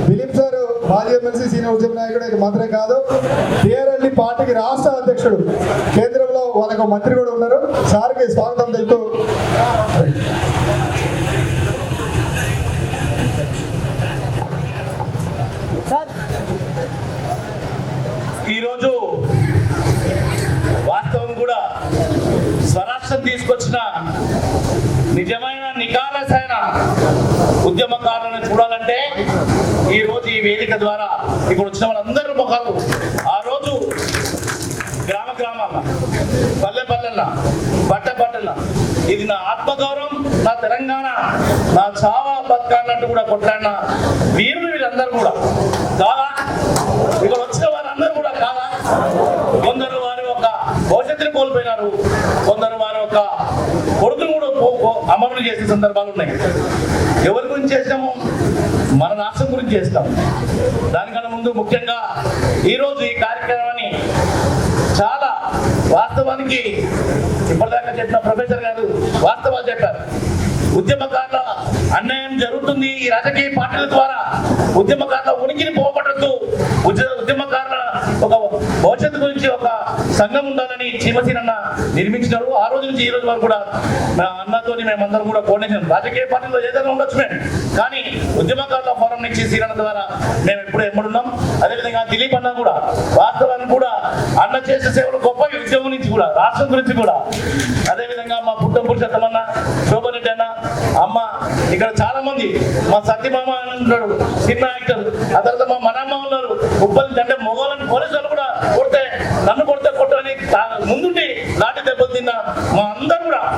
Dilip sir మాజీ MLC senior ఉద్యమ నాయకుడు మాత్రమే కాదు, టీఆర్ఎల్డీ పార్టీకి రాష్ట్ర అధ్యక్షుడు, కేంద్రంలో వాళ్ళకు మంత్రి కూడా ఉన్నారు. సార్కి స్వాగతం తెలుపుతూ ఈరోజు వాస్తవం కూడా స్వరాష్ట్రం తీసుకొచ్చిన నిజమైన నికాలసైన ఉద్యమకారులను చూడాలంటే ఈరోజు ఈ వేదిక ద్వారా ఇక్కడ వచ్చిన వాళ్ళందరూ ముఖాలు ఆ రోజు గ్రామ గ్రామాల పల్లె పల్లెల బట్ట బట్టల ఇది నా ఆత్మగౌరవం, నా తెలంగాణ, నా చావా బతకాలన్నట్టు కూడా కొట్లాడిన వీరులు వీళ్ళందరూ కూడా కాదా? ఇక్కడ వచ్చిన వారందరూ కూడా కాదా? కొందరు వారి యొక్క భవిష్యత్తుని కోల్పోయినారు, కొందరు వారి యొక్క కొడుకును కూడా అమలు చేసే సందర్భాలు ఉన్నాయి. ఎవరి గురించి చేస్తాము? మన రాష్ట్రం గురించి చేస్తాం. దానికన్నా ముందు ముఖ్యంగా ఈరోజు ఈ కార్యక్రమాన్ని చాలా వాస్తవానికి ఇప్పటిదాకా చెప్పిన ప్రొఫెసర్ గారు వాస్తవాలు చెప్పారు. ఉద్యమకారుల అన్యాయం జరుగుతుంది ఈ రాజకీయ పార్టీల ద్వారా. ఉద్యమకారుల ఉనికిని పోగొట్టద్దు. ఉద్యమకారుల ఒక భవిష్యత్తు గురించి ఒక సంఘం ఉండాలని చీమసీనన్న నిర్మించినారు. ఆ రోజు నుంచి ఈ రోజు వరకు కూడా అన్నతో మేమందరం కూడా కోఆర్డినేషన్, రాజకీయ పార్టీలో ఏదైనా ఉండొచ్చు మేము, కానీ ఉద్యమకారుల ఫోరం నుంచి సీరణ ద్వారా మేము ఎప్పుడు ఎమ్మడున్నాం. అదేవిధంగా దిలీప్ అన్న కూడా వాస్తవాన్ని కూడా అన్న చేసే సేవలు గొప్ప ఉద్యమం నుంచి కూడా రాష్ట్రం గురించి కూడా. అదేవిధంగా మా పురుషోత్తమన్న, శోభరెడ్డి అన్న, అమ్మ, ఇక్కడ చాలా మంది, మా సత్యమామ ఉన్నాడు సినిమా యాక్టర్, ఆ తర్వాత మా మనమ్మ ఉన్నారు, ఉప్పల్ అంటే మొగోళ్ళని పోలీసులు కూడా కొడితే నన్ను కొడితే కొట్టని ముందుండి లాఠీ దెబ్బలు తిన్న